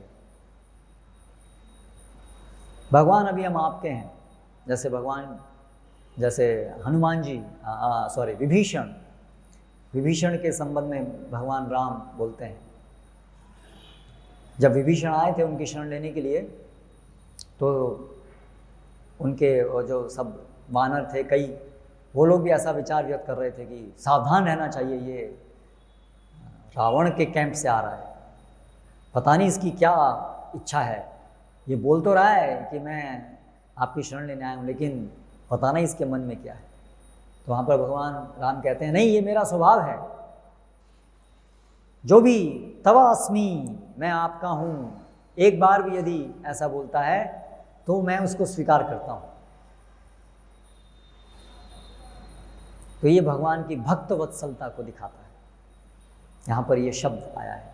भगवान अभी हम आपके हैं, जैसे हनुमान जी, सॉरी विभीषण के संबंध में भगवान राम बोलते हैं, जब विभीषण आए थे उनकी शरण लेने के लिए, तो उनके जो सब वानर थे कई, वो लोग भी ऐसा विचार व्यक्त कर रहे थे कि सावधान रहना चाहिए, ये रावण के कैंप से आ रहा है, पता नहीं इसकी क्या इच्छा है, ये बोल तो रहा है कि मैं आपकी शरण लेने आया हूँ, लेकिन पता नहीं इसके मन में क्या है। तो वहाँ पर भगवान राम कहते हैं, नहीं, ये मेरा स्वभाव है, जो भी तवा अस्मि, मैं आपका हूँ, एक बार भी यदि ऐसा बोलता है तो मैं उसको स्वीकार करता हूँ। तो ये भगवान की भक्त वत्सलता को दिखाता है। यहाँ पर ये शब्द आया है,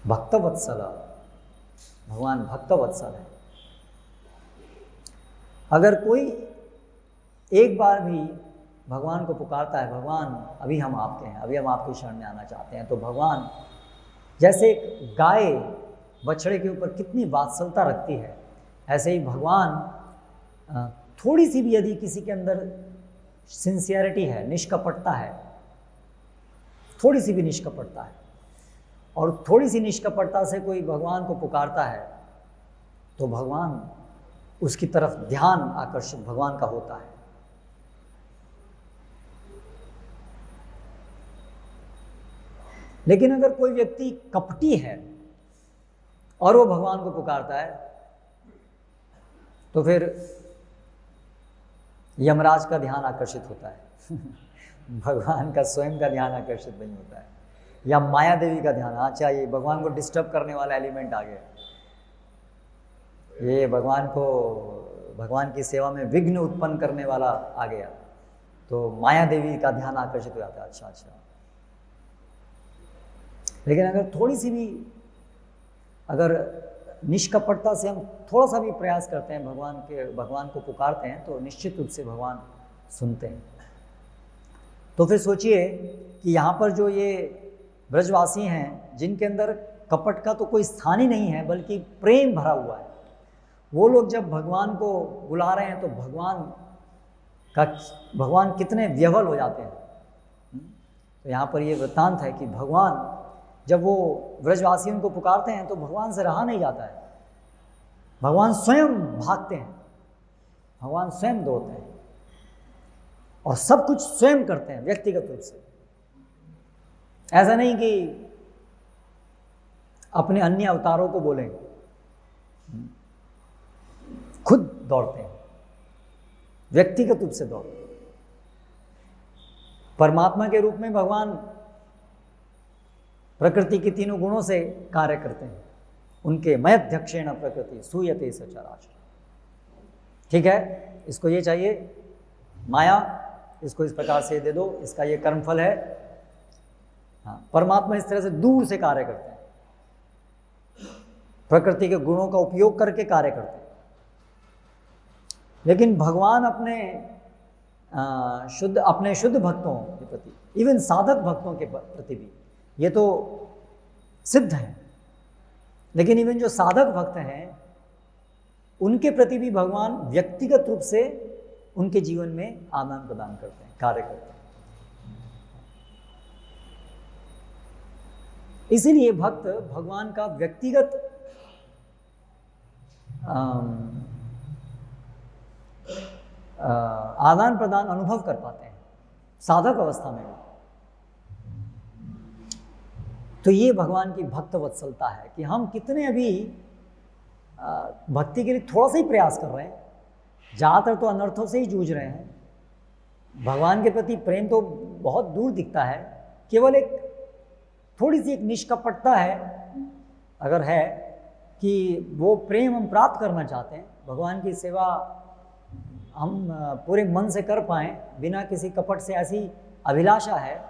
भक्त वत्सल, भगवान भक्त वत्सल है। अगर कोई एक बार भी भगवान को पुकारता है, भगवान अभी हम आपके हैं, अभी हम आपकी शरण में आना चाहते हैं, तो भगवान जैसे एक गाय बछड़े के ऊपर कितनी वात्सलता रखती है, ऐसे ही भगवान थोड़ी सी भी यदि किसी के अंदर सिंसियरिटी है, निष्कपटता है, थोड़ी सी भी निष्कपटता है, और थोड़ी सी निष्कपटता से कोई भगवान को पुकारता है, तो भगवान उसकी तरफ ध्यान आकर्षित भगवान का होता है। लेकिन अगर कोई व्यक्ति कपटी है और वो भगवान को पुकारता है, तो फिर यमराज का ध्यान आकर्षित होता है भगवान का स्वयं का ध्यान आकर्षित नहीं होता है, या माया देवी का ध्यान, अच्छा ये भगवान को डिस्टर्ब करने वाला एलिमेंट आ गया, ये भगवान की सेवा में विघ्न उत्पन्न करने वाला आ गया, तो माया देवी का ध्यान आकर्षित हो जाता है। अच्छा। लेकिन अगर थोड़ी सी भी अगर निष्कपटता से हम थोड़ा सा भी प्रयास करते हैं, भगवान को पुकारते हैं, तो निश्चित रूप से भगवान सुनते हैं। तो फिर सोचिए कि यहाँ पर जो ये ब्रजवासी हैं, जिनके अंदर कपट का तो कोई स्थान ही नहीं है, बल्कि प्रेम भरा हुआ है, वो लोग जब भगवान को बुला रहे हैं तो भगवान कितने व्यवल हो जाते हैं। तो यहाँ पर ये वृत्तांत है कि भगवान जब वो ब्रजवासियों को पुकारते हैं तो भगवान से रहा नहीं जाता है, भगवान स्वयं भागते हैं, भगवान स्वयं दौड़ते हैं और सब कुछ स्वयं करते हैं व्यक्तिगत रूप से। ऐसा नहीं कि अपने अन्य अवतारों को बोलें, खुद दौड़ते हैं, व्यक्तिगत रूप से दौड़ते हैं। परमात्मा के रूप में भगवान प्रकृति के तीनों गुणों से कार्य करते हैं, उनके मयध्यक्षेण प्रकृति सूयते सचराचर। ठीक है, इसको ये चाहिए माया, इसको इस प्रकार से दे दो, इसका ये कर्मफल है। हाँ, परमात्मा इस तरह से दूर से कार्य करते हैं, प्रकृति के गुणों का उपयोग करके कार्य करते हैं। लेकिन भगवान अपने शुद्ध भक्तों के प्रति, इवन साधक भक्तों के प्रति भी, ये तो सिद्ध है, लेकिन इवन जो साधक भक्त हैं उनके प्रति भी भगवान व्यक्तिगत रूप से उनके जीवन में आदान प्रदान करते हैं, कार्य करते हैं। इसीलिए भक्त भगवान का व्यक्तिगत आदान प्रदान अनुभव कर पाते हैं साधक अवस्था में। तो ये भगवान की भक्त वत्सलता है कि हम कितने अभी भक्ति के लिए थोड़ा सा ही प्रयास कर रहे हैं, ज़्यादातर तो अनर्थों से ही जूझ रहे हैं। भगवान के प्रति प्रेम तो बहुत दूर दिखता है, केवल एक थोड़ी सी एक निष्कपटता है अगर है कि वो प्रेम हम प्राप्त करना चाहते हैं, भगवान की सेवा हम पूरे मन से कर पाएँ बिना किसी कपट से, ऐसी अभिलाषा है।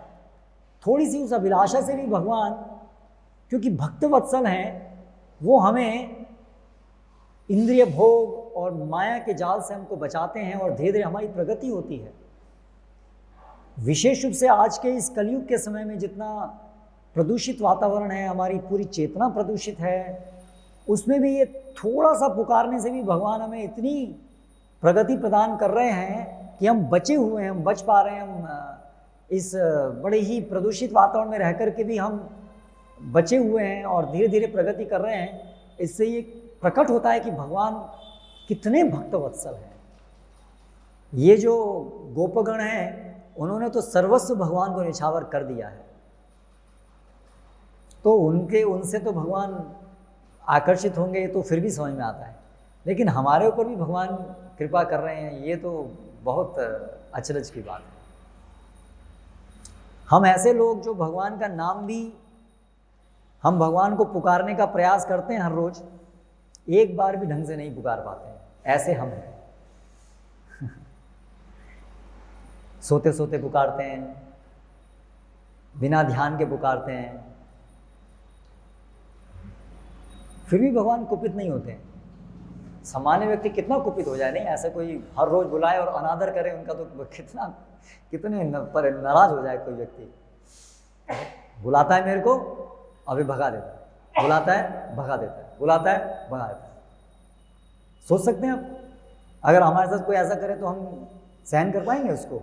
थोड़ी सी उस अभिलाषा से भी भगवान, क्योंकि भक्त वत्सल हैं, वो हमें इंद्रिय भोग और माया के जाल से हमको बचाते हैं और धीरे धीरे हमारी प्रगति होती है। विशेष रूप से आज के इस कलयुग के समय में जितना प्रदूषित वातावरण है, हमारी पूरी चेतना प्रदूषित है, उसमें भी ये थोड़ा सा पुकारने से भी भगवान हमें इतनी प्रगति प्रदान कर रहे हैं कि हम बचे हुए हैं, हम बच पा रहे हैं। हम इस बड़े ही प्रदूषित वातावरण में रह कर के भी हम बचे हुए हैं और धीरे धीरे प्रगति कर रहे हैं। इससे ये प्रकट होता है कि भगवान कितने भक्तवत्सल हैं। ये जो गोपगण हैं, उन्होंने तो सर्वस्व भगवान को निछावर कर दिया है, तो उनसे तो भगवान आकर्षित होंगे, ये तो फिर भी समझ में आता है। लेकिन हमारे ऊपर भी भगवान कृपा कर रहे हैं, ये तो बहुत अचरज की बात है। हम ऐसे लोग जो भगवान का नाम भी, हम भगवान को पुकारने का प्रयास करते हैं हर रोज, एक बार भी ढंग से नहीं पुकार पाते हैं, ऐसे हम हैं। सोते सोते पुकारते हैं, बिना ध्यान के पुकारते हैं, फिर भी भगवान कुपित नहीं होते हैं। सामान्य व्यक्ति कितना कुपित हो जाए, नहीं ऐसा कोई हर रोज बुलाए और अनादर करे उनका, तो कितने पर नाराज हो जाए कोई व्यक्ति। बुलाता है मेरे को, अभी भगा देता है, बुलाता है भगा देता है, बुलाता है भगा देता है। सोच सकते हैं आप, अगर हमारे साथ कोई ऐसा करे तो हम सहन कर पाएंगे उसको?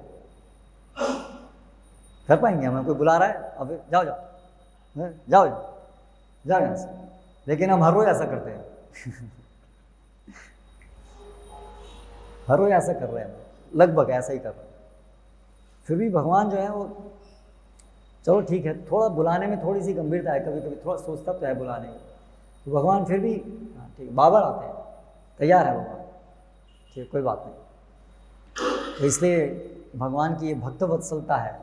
कर पाएंगे? हमें कोई बुला रहा है, अभी जाओ जाओ जाओ जाओ यहाँ से, लेकिन हम हर रोज ऐसा करते हैं। हर रोज ऐसा कर रहे हैं, लगभग ऐसा ही कर रहे हैं। फिर भी भगवान जो है वो, चलो ठीक है, थोड़ा बुलाने में थोड़ी सी गंभीरता है, कभी कभी थोड़ा सोचता तो है बुलाने में, तो भगवान फिर भी ठीक बाबर आते हैं, तैयार है भगवान, ठीक कोई बात नहीं। तो इसलिए भगवान की ये भक्तवत्सलता है।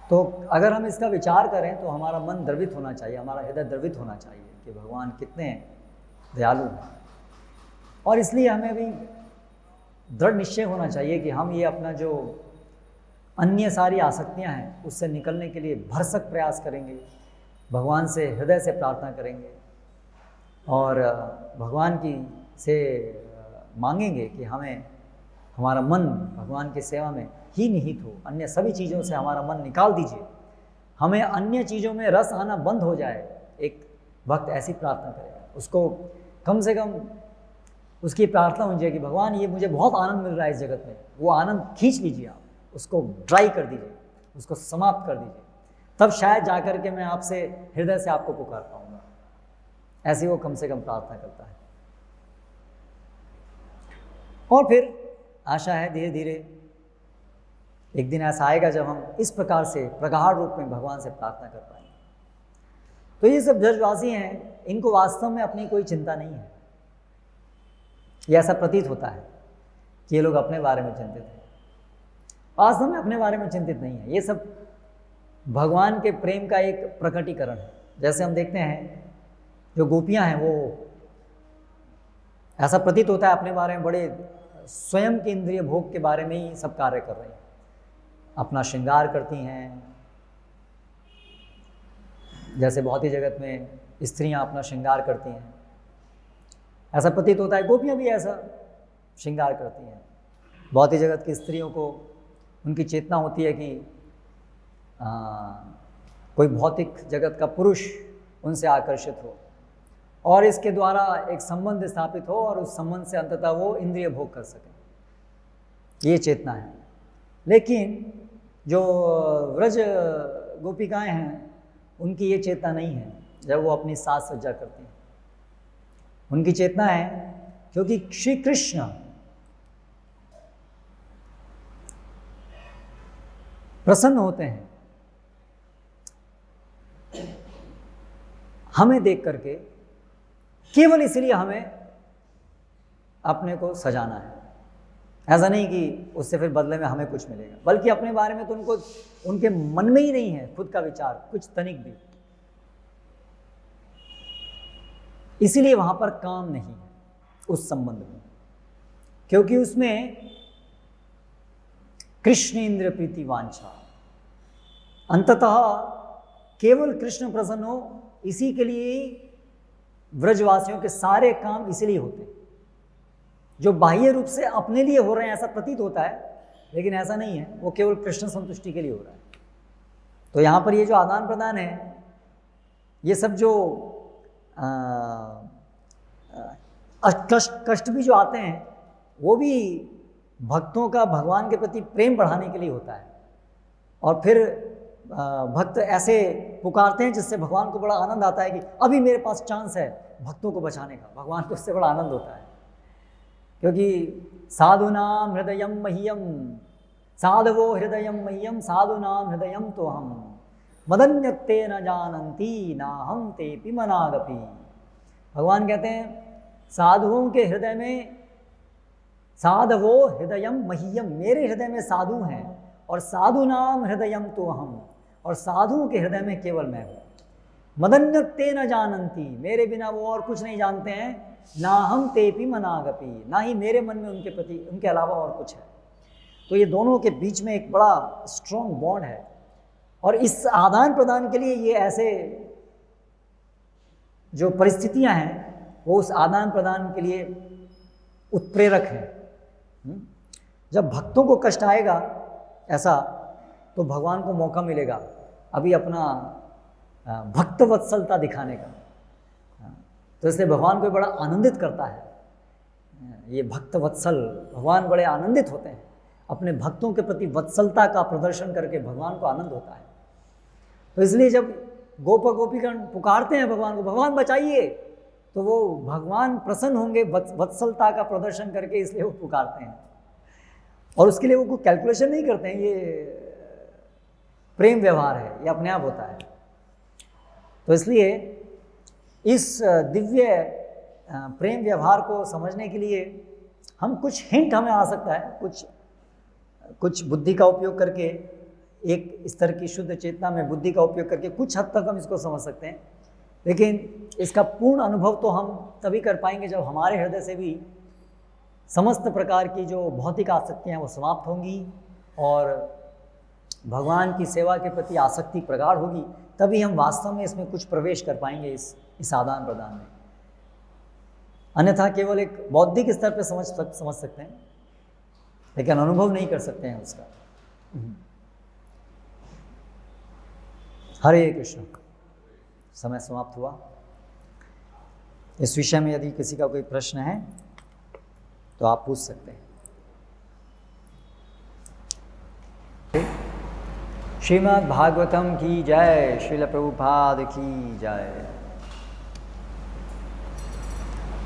तो अगर हम इसका विचार करें तो हमारा मन द्रवित होना चाहिए, हमारा हृदय द्रवित होना चाहिए कि भगवान कितने दयालु हैं। और इसलिए हमें भी दृढ़ निश्चय होना चाहिए कि हम ये अपना जो अन्य सारी आसक्तियां हैं उससे निकलने के लिए भरसक प्रयास करेंगे, भगवान से हृदय से प्रार्थना करेंगे और भगवान की से मांगेंगे कि हमें हमारा मन भगवान की सेवा में ही निहित हो, अन्य सभी चीज़ों से हमारा मन निकाल दीजिए, हमें अन्य चीज़ों में रस आना बंद हो जाए। एक भक्त ऐसी प्रार्थना करेगा, उसको कम से कम उसकी प्रार्थना होनी चाहिए कि भगवान ये मुझे बहुत आनंद मिल रहा है इस जगत में, वो आनंद खींच लीजिए आप, उसको ड्राई कर दीजिए, उसको समाप्त कर दीजिए, तब शायद जाकर के मैं आपसे हृदय से आपको पुकार पाऊंगा। ऐसी वो कम से कम प्रार्थना करता है। और फिर आशा है धीरे धीरे एक दिन ऐसा आएगा जब हम इस प्रकार से प्रगाढ़ रूप में भगवान से प्रार्थना कर पाएंगे। तो ये सब ब्रजवासी हैं, इनको वास्तव में अपनी कोई चिंता नहीं है। ये ऐसा प्रतीत होता है कि ये लोग अपने बारे में चिंतित हैं, वास्तव में अपने बारे में चिंतित नहीं है। ये सब भगवान के प्रेम का एक प्रकटीकरण है। जैसे हम देखते हैं जो गोपियां हैं, वो ऐसा प्रतीत होता है अपने बारे में बड़े स्वयं के इंद्रिय भोग के बारे में ही सब कार्य कर रही हैं, अपना श्रृंगार करती हैं। जैसे भौतिक जगत में स्त्रियां अपना श्रृंगार करती हैं, ऐसा प्रतीत होता है गोपियां भी ऐसा श्रृंगार करती हैं। भौतिक जगत की स्त्रियों को उनकी चेतना होती है कि कोई भौतिक जगत का पुरुष उनसे आकर्षित हो और इसके द्वारा एक संबंध स्थापित हो और उस संबंध से अंततः वो इंद्रिय भोग कर सकें, ये चेतना है। लेकिन जो व्रज गोपिकाएं हैं, उनकी ये चेतना नहीं है जब वो अपनी साज सज्जा करती हैं। उनकी चेतना है क्योंकि श्री कृष्ण प्रसन्न होते हैं हमें देख करके, केवल इसलिए हमें अपने को सजाना है। ऐसा नहीं कि उससे फिर बदले में हमें कुछ मिलेगा, बल्कि अपने बारे में तो उनको उनके मन में ही नहीं है खुद का विचार कुछ तनिक भी, इसीलिए वहां पर काम नहीं है उस संबंध में, क्योंकि उसमें कृष्ण इंद्र प्रीति वांछा, अंततः केवल कृष्ण प्रसन्न हो, इसी के लिए व्रजवासियों के सारे काम इसलिए होते हैं। जो बाह्य रूप से अपने लिए हो रहे हैं ऐसा प्रतीत होता है, लेकिन ऐसा नहीं है, वो केवल कृष्ण संतुष्टि के लिए हो रहा है। तो यहाँ पर ये जो आदान प्रदान है, ये सब जो कष्ट भी जो आते हैं वो भी भक्तों का भगवान के प्रति प्रेम बढ़ाने के लिए होता है। और फिर भक्त ऐसे पुकारते हैं जिससे भगवान को बड़ा आनंद आता है कि अभी मेरे पास चांस है भक्तों को बचाने का। भगवान को उससे बड़ा आनंद होता है, क्योंकि साधुनाम हृदयम मह्यम, साधवो हृदयम मह्यम साधुनाम हृदयम तो हम मदन्यते न जानन्ति ना हम तेपि मनागपि। भगवान कहते हैं साधुओं के हृदय में, साधवो हृदयम मह्यम, मेरे हृदय में साधु हैं, और साधु नाम हृदयम तो हम, और साधुओं के हृदय में केवल मैं हूँ। मदन्यते न जानन्ति, मेरे बिना वो और कुछ नहीं जानते हैं, ना हम तेपि मनागपि, ना ही मेरे मन में उनके प्रति उनके अलावा और कुछ है। तो ये दोनों के बीच में एक बड़ा स्ट्रॉन्ग बॉन्ड है, और इस आदान प्रदान के लिए ये ऐसे जो परिस्थितियां हैं वो उस आदान प्रदान के लिए उत्प्रेरक हैं। जब भक्तों को कष्ट आएगा ऐसा, तो भगवान को मौका मिलेगा अभी अपना भक्त वत्सलता दिखाने का। तो इसलिए भगवान को बड़ा आनंदित करता है ये भक्त वत्सल। भगवान बड़े आनंदित होते हैं, अपने भक्तों के प्रति वत्सलता का प्रदर्शन करके भगवान को आनंद होता है। तो इसलिए जब गोप गोपीगण पुकारते हैं भगवान को, भगवान बचाइए, तो वो भगवान प्रसन्न होंगे वत्सलता का प्रदर्शन करके, इसलिए वो पुकारते हैं। और उसके लिए वो कोई कैलकुलेशन नहीं करते हैं, ये प्रेम व्यवहार है, ये अपने आप होता है। तो इसलिए इस दिव्य प्रेम व्यवहार को समझने के लिए हम कुछ हिंट हमें आ सकता है, कुछ बुद्धि का उपयोग करके, एक स्तर की शुद्ध चेतना में बुद्धि का उपयोग करके कुछ हद तक हम इसको समझ सकते हैं। लेकिन इसका पूर्ण अनुभव तो हम तभी कर पाएंगे जब हमारे हृदय से भी समस्त प्रकार की जो भौतिक आसक्तियाँ वो समाप्त होंगी और भगवान की सेवा के प्रति आसक्ति प्रगाढ़ होगी, तभी हम वास्तव में इसमें कुछ प्रवेश कर पाएंगे इस आदान प्रदान में। अन्यथा केवल एक बौद्धिक स्तर पर समझ सकते हैं, लेकिन अनुभव नहीं कर सकते हैं उसका। हरे कृष्ण। समय समाप्त हुआ। इस विषय में यदि किसी का कोई प्रश्न है तो आप पूछ सकते हैं। श्रीमद् भागवतम की जय, श्रील प्रभुपाद की जय।